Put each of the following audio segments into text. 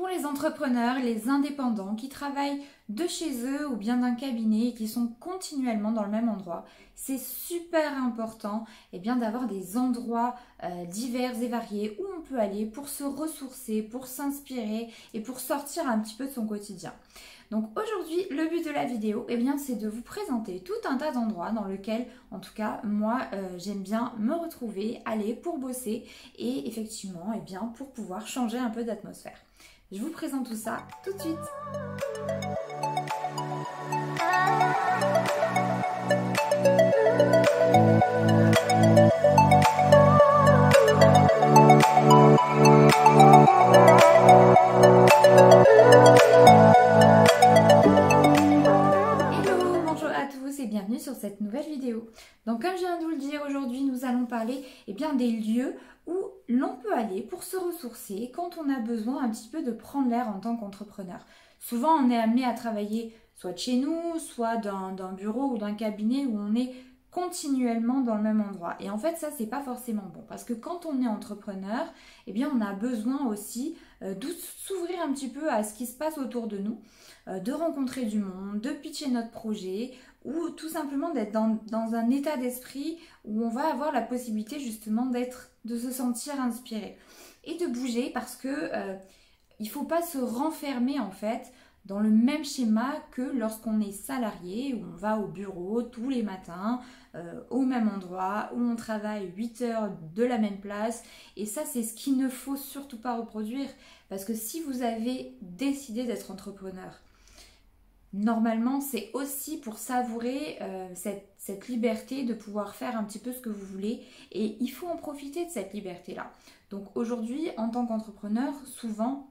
Pour les entrepreneurs, les indépendants qui travaillent de chez eux ou bien d'un cabinet et qui sont continuellement dans le même endroit, c'est super important d'avoir des endroits divers et variés où on peut aller pour se ressourcer, pour s'inspirer et pour sortir un petit peu de son quotidien. Donc aujourd'hui, le but de la vidéo, c'est de vous présenter tout un tas d'endroits dans lesquels, en tout cas, moi, j'aime bien me retrouver, aller pour bosser et effectivement, pour pouvoir changer un peu d'atmosphère. Je vous présente tout ça tout de suite. Hello, bonjour à tous et bienvenue sur cette nouvelle vidéo. Donc comme je viens de vous le dire, aujourd'hui nous allons parler des lieux où l'on peut aller pour se ressourcer quand on a besoin un petit peu de prendre l'air en tant qu'entrepreneur. Souvent on est amené à travailler soit de chez nous, soit d'un bureau ou d'un cabinet où on est continuellement dans le même endroit. Et en fait ça c'est pas forcément bon parce que quand on est entrepreneur, on a besoin aussi de s'ouvrir un petit peu à ce qui se passe autour de nous, de rencontrer du monde, de pitcher notre projet ou tout simplement d'être dans un état d'esprit où on va avoir la possibilité justement de se sentir inspiré et de bouger parce que il ne faut pas se renfermer en fait dans le même schéma que lorsqu'on est salarié, où on va au bureau tous les matins, au même endroit, où on travaille 8 heures de la même place. Et ça, c'est ce qu'il ne faut surtout pas reproduire. Parce que si vous avez décidé d'être entrepreneur, normalement, c'est aussi pour savourer cette liberté de pouvoir faire un petit peu ce que vous voulez. Et il faut en profiter de cette liberté-là. Donc aujourd'hui, en tant qu'entrepreneur, souvent,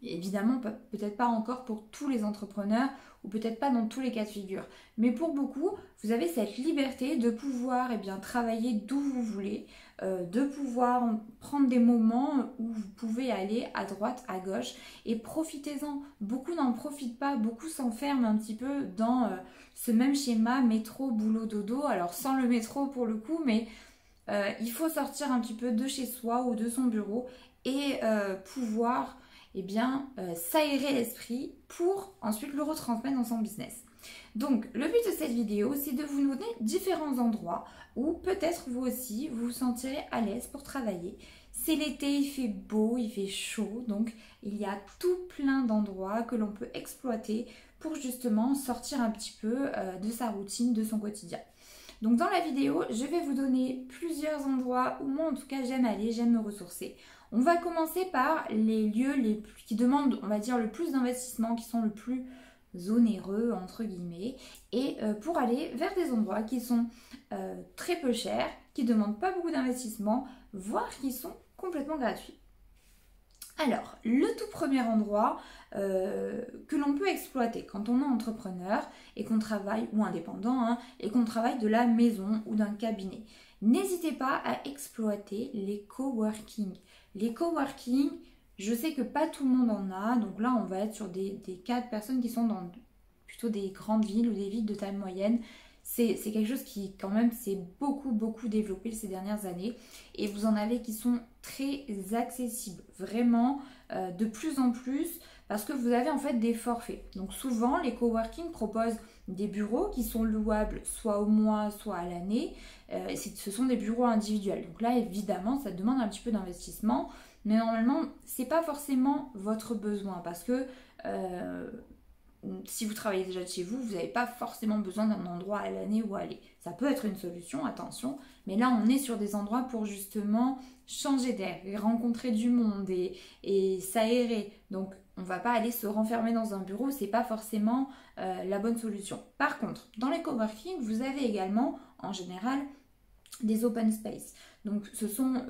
évidemment, peut-être pas encore pour tous les entrepreneurs ou peut-être pas dans tous les cas de figure. Mais pour beaucoup, vous avez cette liberté de pouvoir travailler d'où vous voulez, de pouvoir prendre des moments où vous pouvez aller à droite, à gauche et profitez-en. Beaucoup n'en profitent pas, beaucoup s'enferment un petit peu dans ce même schéma métro, boulot, dodo. Alors sans le métro pour le coup, mais il faut sortir un petit peu de chez soi ou de son bureau et pouvoir s'aérer l'esprit pour ensuite le retransmettre dans son business. Donc le but de cette vidéo, c'est de vous donner différents endroits où peut-être vous aussi vous vous sentirez à l'aise pour travailler. C'est l'été, il fait beau, il fait chaud, donc il y a tout plein d'endroits que l'on peut exploiter pour justement sortir un petit peu de sa routine, de son quotidien. Donc dans la vidéo, je vais vous donner plusieurs endroits où moi en tout cas j'aime aller, j'aime me ressourcer. On va commencer par les lieux qui demandent, on va dire, le plus d'investissement, qui sont le plus onéreux, entre guillemets, et pour aller vers des endroits qui sont très peu chers, qui ne demandent pas beaucoup d'investissement, voire qui sont complètement gratuits. Alors, le tout premier endroit que l'on peut exploiter quand on est entrepreneur et qu'on travaille, ou indépendant, et qu'on travaille de la maison ou d'un cabinet, n'hésitez pas à exploiter les coworking. Les coworking, je sais que pas tout le monde en a, donc là on va être sur des cas de personnes qui sont dans plutôt des grandes villes ou des villes de taille moyenne. C'est quelque chose qui quand même s'est beaucoup développé ces dernières années et vous en avez qui sont très accessibles, vraiment de plus en plus parce que vous avez en fait des forfaits. Donc souvent les coworking proposent des bureaux qui sont louables soit au mois, soit à l'année. Ce sont des bureaux individuels. Donc là évidemment ça demande un petit peu d'investissement, mais normalement c'est pas forcément votre besoin parce que si vous travaillez déjà de chez vous, vous n'avez pas forcément besoin d'un endroit à l'année où aller. Ça peut être une solution, attention, mais là on est sur des endroits pour justement changer d'air, et rencontrer du monde et s'aérer. Donc on ne va pas aller se renfermer dans un bureau, c'est pas forcément la bonne solution. Par contre, dans les coworking, vous avez également en général des open space. Donc ce sont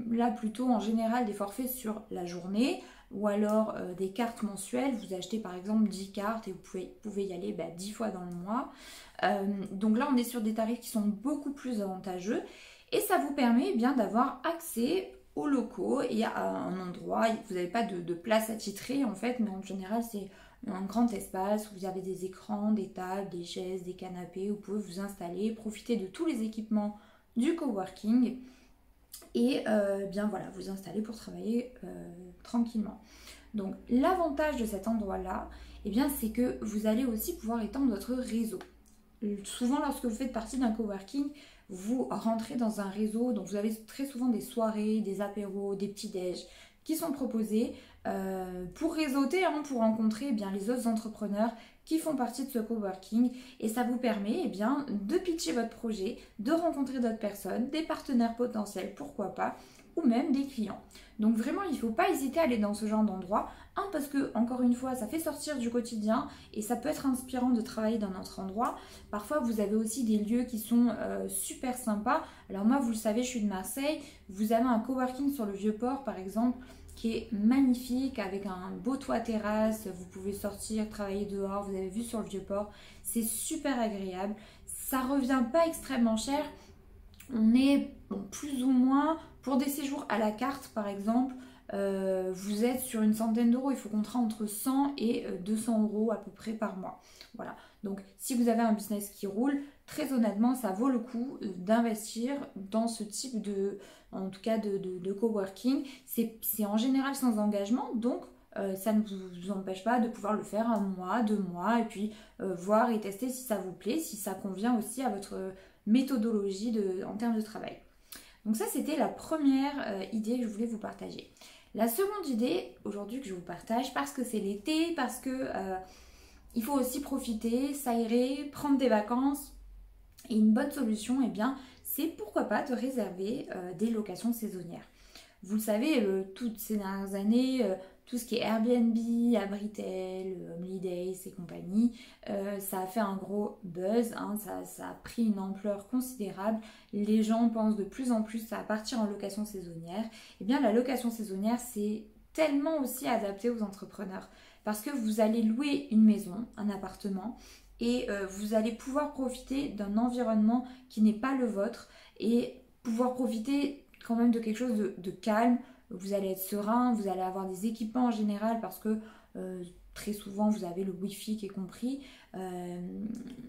là plutôt en général des forfaits sur la journée ou alors des cartes mensuelles. Vous achetez par exemple 10 cartes et vous pouvez y aller 10 fois dans le mois. Donc là on est sur des tarifs qui sont beaucoup plus avantageux et ça vous permet d'avoir accès aux locaux et à un endroit. Vous n'avez pas de place attitrée en fait, mais en général c'est un grand espace où vous avez des écrans, des tables, des chaises, des canapés, où vous pouvez vous installer, profiter de tous les équipements du coworking et bien voilà, vous installer pour travailler tranquillement. Donc l'avantage de cet endroit-là, eh bien c'est que vous allez aussi pouvoir étendre votre réseau. Souvent lorsque vous faites partie d'un coworking, vous rentrez dans un réseau, donc vous avez très souvent des soirées, des apéros, des petits-déj qui sont proposés pour réseauter, hein, pour rencontrer eh bien, les autres entrepreneurs qui font partie de ce coworking, et ça vous permet eh bien, de pitcher votre projet, de rencontrer d'autres personnes, des partenaires potentiels, pourquoi pas, ou même des clients. Donc vraiment, il ne faut pas hésiter à aller dans ce genre d'endroit. Parce que, encore une fois, ça fait sortir du quotidien et ça peut être inspirant de travailler dans notre endroit. Parfois, vous avez aussi des lieux qui sont super sympas. Alors moi, vous le savez, je suis de Marseille. Vous avez un coworking sur le Vieux-Port, par exemple, qui est magnifique, avec un beau toit terrasse. Vous pouvez sortir, travailler dehors, vous avez vu sur le Vieux-Port. C'est super agréable. Ça ne revient pas extrêmement cher. On est plus ou moins, pour des séjours à la carte, par exemple, vous êtes sur une centaine d'euros. Il faut compter entre 100 et 200 euros à peu près par mois. Voilà. Donc, si vous avez un business qui roule, très honnêtement, ça vaut le coup d'investir dans ce type en tout cas de coworking. C'est en général sans engagement, donc ça ne vous empêche pas de pouvoir le faire 1 mois, 2 mois, et puis voir et tester si ça vous plaît, si ça convient aussi à votre méthodologie en termes de travail. Donc ça, c'était la première idée que je voulais vous partager. La seconde idée, aujourd'hui, que je vous partage, parce que c'est l'été, parce que il faut aussi profiter, s'aérer, prendre des vacances. Et une bonne solution, eh bien, c'est pourquoi pas de réserver des locations saisonnières. Vous le savez, toutes ces dernières années, tout ce qui est Airbnb, Abritel, Holidays et compagnie, ça a fait un gros buzz, hein, ça a pris une ampleur considérable. Les gens pensent de plus en plus à partir en location saisonnière. Eh bien, la location saisonnière, c'est tellement aussi adapté aux entrepreneurs parce que vous allez louer une maison, un appartement, et vous allez pouvoir profiter d'un environnement qui n'est pas le vôtre et pouvoir profiter quand même de quelque chose de calme. Vous allez être serein, vous allez avoir des équipements en général parce que très souvent vous avez le wifi qui est compris.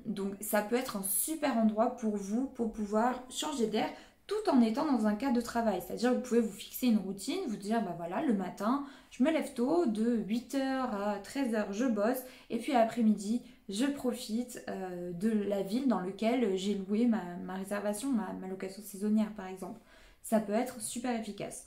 Donc ça peut être un super endroit pour vous pour pouvoir changer d'air tout en étant dans un cadre de travail. C'est-à-dire que vous pouvez vous fixer une routine, vous dire bah voilà, le matin je me lève tôt, de 8h à 13h je bosse, et puis l'après-midi je profite de la ville dans laquelle j'ai loué ma réservation, ma location saisonnière par exemple. Ça peut être super efficace.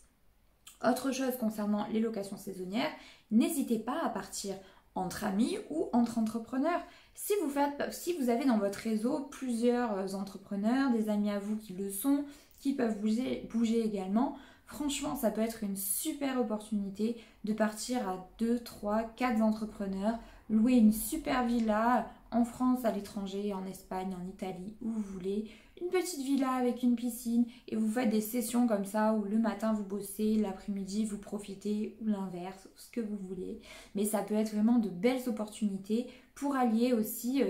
Autre chose concernant les locations saisonnières, n'hésitez pas à partir entre amis ou entre entrepreneurs. Si vous avez dans votre réseau plusieurs entrepreneurs, des amis à vous qui le sont, qui peuvent bouger également, franchement, ça peut être une super opportunité de partir à 2, 3, 4 entrepreneurs, louer une super villa en France, à l'étranger, en Espagne, en Italie, où vous voulez. Une petite villa avec une piscine et vous faites des sessions comme ça où le matin vous bossez, l'après-midi vous profitez ou l'inverse, ce que vous voulez. Mais ça peut être vraiment de belles opportunités pour allier aussi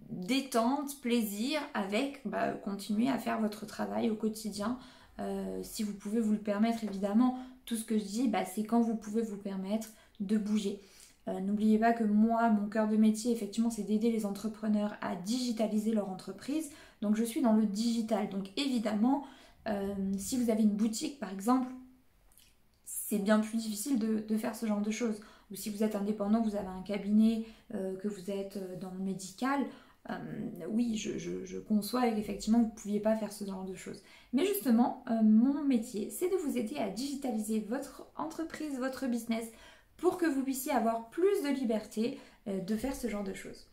détente, plaisir avec continuer à faire votre travail au quotidien. Si vous pouvez vous le permettre, évidemment, tout ce que je dis, c'est quand vous pouvez vous permettre de bouger. N'oubliez pas que moi, mon cœur de métier, effectivement, c'est d'aider les entrepreneurs à digitaliser leur entreprise. Donc, je suis dans le digital. Donc, évidemment, si vous avez une boutique, par exemple, c'est bien plus difficile de faire ce genre de choses. Ou si vous êtes indépendant, vous avez un cabinet, que vous êtes dans le médical, oui, je conçois qu'effectivement, vous ne pouviez pas faire ce genre de choses. Mais justement, mon métier, c'est de vous aider à digitaliser votre entreprise, votre business, pour que vous puissiez avoir plus de liberté de faire ce genre de choses.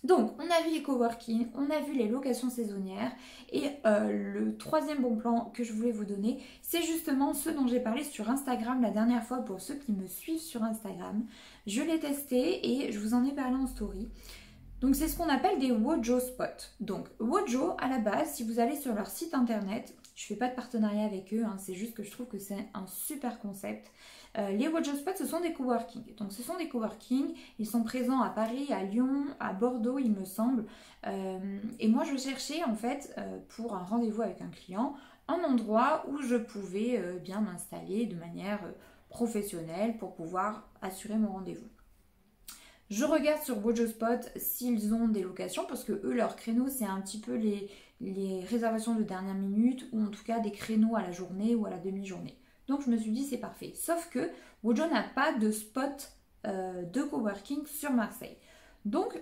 Donc, on a vu les coworking, on a vu les locations saisonnières, et le troisième bon plan que je voulais vous donner, c'est justement ce dont j'ai parlé sur Instagram la dernière fois pour ceux qui me suivent sur Instagram. Je l'ai testé et je vous en ai parlé en story. Donc, c'est ce qu'on appelle des Wojo spots. Donc, Wojo, à la base, si vous allez sur leur site internet, je ne fais pas de partenariat avec eux, hein, c'est juste que je trouve que c'est un super concept. Les Wojo spots, ce sont des coworking. Donc, ce sont des coworking. Ils sont présents à Paris, à Lyon, à Bordeaux, il me semble. Et moi, je cherchais, en fait, pour un rendez-vous avec un client, un endroit où je pouvais bien m'installer de manière professionnelle pour pouvoir assurer mon rendez-vous. Je regarde sur WojoSpot s'ils ont des locations parce que eux, leur créneau, c'est un petit peu les réservations de dernière minute ou en tout cas des créneaux à la journée ou à la demi-journée. Donc je me suis dit c'est parfait. Sauf que Wojo n'a pas de spot de coworking sur Marseille. Donc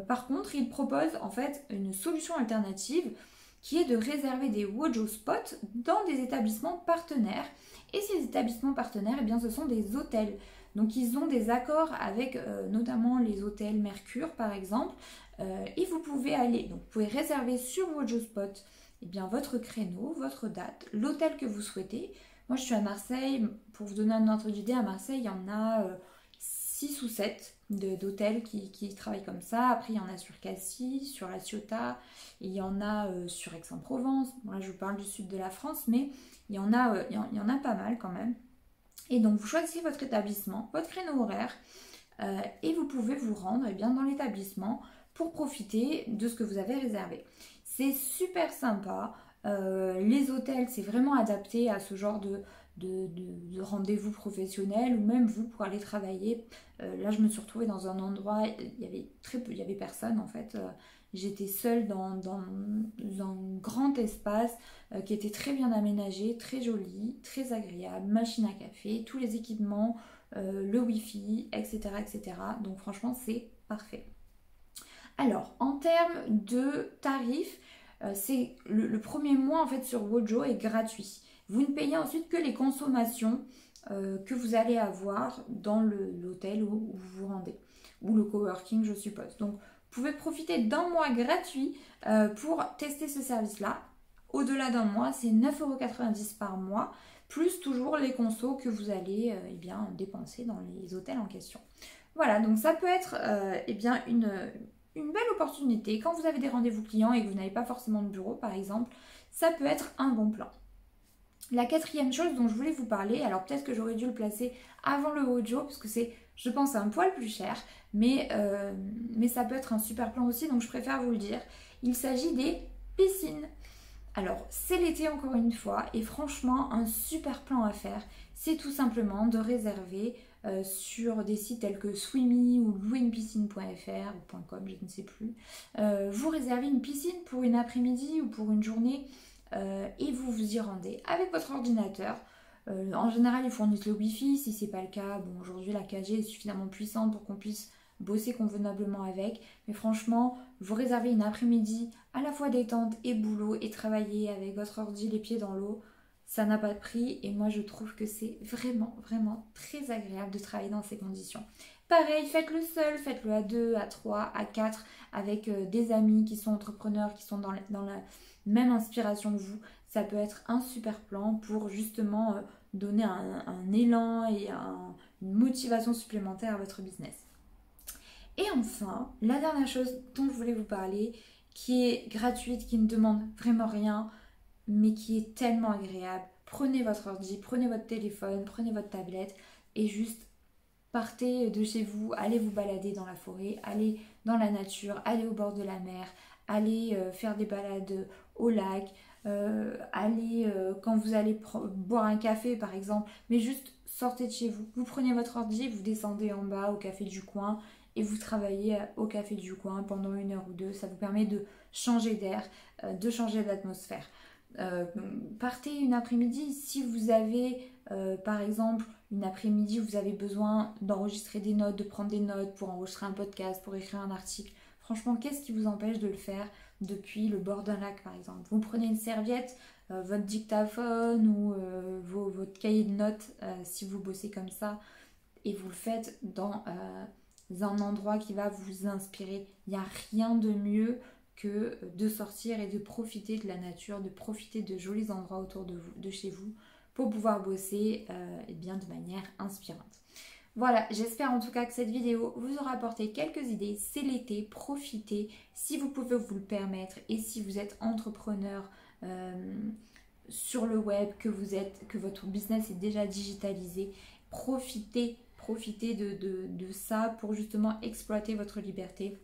par contre, il propose en fait une solution alternative qui est de réserver des Wojo spots dans des établissements partenaires. Et ces établissements partenaires, eh bien, ce sont des hôtels. Donc ils ont des accords avec notamment les hôtels Mercure par exemple. Et vous pouvez vous pouvez réserver sur WojoSpot eh bien, votre créneau, votre date, l'hôtel que vous souhaitez. Moi je suis à Marseille, pour vous donner un ordre d'idée, à Marseille il y en a 6 ou 7 d'hôtels qui travaillent comme ça. Après il y en a sur Cassis, sur La Ciotat, il y en a sur Aix-en-Provence. Bon, là je vous parle du sud de la France, mais il y en a pas mal quand même. Et donc vous choisissez votre établissement, votre créneau horaire et vous pouvez vous rendre eh bien, dans l'établissement pour profiter de ce que vous avez réservé. C'est super sympa. Les hôtels, c'est vraiment adapté à ce genre de rendez-vous professionnel ou même vous pour aller travailler. Là, je me suis retrouvée dans un endroit, il y avait très peu, il y avait personne en fait. J'étais seule dans un grand espace qui était très bien aménagé, très joli, très agréable, machine à café, tous les équipements, le wifi, etc., etc. Donc franchement, c'est parfait. Alors, en termes de tarifs, c'est le premier mois en fait sur Wojo est gratuit. Vous ne payez ensuite que les consommations que vous allez avoir dans l'hôtel où vous vous rendez, ou le coworking je suppose. Donc vous pouvez profiter d'un mois gratuit pour tester ce service-là. Au-delà d'un mois, c'est 9,90 € par mois, plus toujours les consos que vous allez eh bien, dépenser dans les hôtels en question. Voilà, donc ça peut être eh bien, une belle opportunité. Quand vous avez des rendez-vous clients et que vous n'avez pas forcément de bureau, par exemple, ça peut être un bon plan. La quatrième chose dont je voulais vous parler, alors peut-être que j'aurais dû le placer avant le Wojo, parce que c'est, je pense, un poil plus cher, mais ça peut être un super plan aussi, donc je préfère vous le dire. Il s'agit des piscines. Alors, c'est l'été encore une fois, et franchement, un super plan à faire, c'est tout simplement de réserver sur des sites tels que Swimmy ou louerunepiscine.fr ou .com, je ne sais plus. Vous réservez une piscine pour une après-midi ou pour une journée et vous vous y rendez avec votre ordinateur. En général, ils fournissent le Wi-Fi. Si ce n'est pas le cas, bon, aujourd'hui la 4G est suffisamment puissante pour qu'on puisse bosser convenablement avec. Mais franchement, vous réservez une après-midi à la fois détente et boulot et travailler avec votre ordi les pieds dans l'eau. Ça n'a pas de prix et moi je trouve que c'est vraiment, vraiment très agréable de travailler dans ces conditions. Pareil, faites-le seul, faites-le à 2, à 3, à 4 avec des amis qui sont entrepreneurs, qui sont dans la même inspiration que vous. Ça peut être un super plan pour justement donner un élan et une motivation supplémentaire à votre business. Et enfin, la dernière chose dont je voulais vous parler, qui est gratuite, qui ne demande vraiment rien, mais qui est tellement agréable. Prenez votre ordi, prenez votre téléphone, prenez votre tablette et juste partez de chez vous, allez vous balader dans la forêt, allez dans la nature, allez au bord de la mer, allez faire des balades au lac, allez quand vous allez boire un café par exemple, mais juste sortez de chez vous. Vous prenez votre ordi, vous descendez en bas au café du coin et vous travaillez au café du coin pendant 1 heure ou 2. Ça vous permet de changer d'air, de changer d'atmosphère. Partez une après-midi si vous avez par exemple une après-midi où vous avez besoin d'enregistrer des notes, de prendre des notes pour enregistrer un podcast, pour écrire un article. Franchement, qu'est-ce qui vous empêche de le faire depuis le bord d'un lac par exemple? Vous prenez une serviette, votre dictaphone ou votre cahier de notes si vous bossez comme ça et vous le faites dans un endroit qui va vous inspirer. Il n'y a rien de mieux que de sortir et de profiter de la nature, de profiter de jolis endroits autour de vous, de chez vous, pour pouvoir bosser eh bien, de manière inspirante. Voilà, j'espère en tout cas que cette vidéo vous aura apporté quelques idées. C'est l'été, profitez si vous pouvez vous le permettre et si vous êtes entrepreneur sur le web, que votre business est déjà digitalisé, profitez de ça pour justement exploiter votre liberté.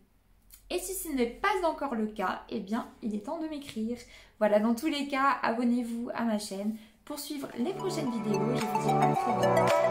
Et si ce n'est pas encore le cas, eh bien, il est temps de m'écrire. Voilà, dans tous les cas, abonnez-vous à ma chaîne. pour suivre les prochaines vidéos. Je vous dis à très bientôt.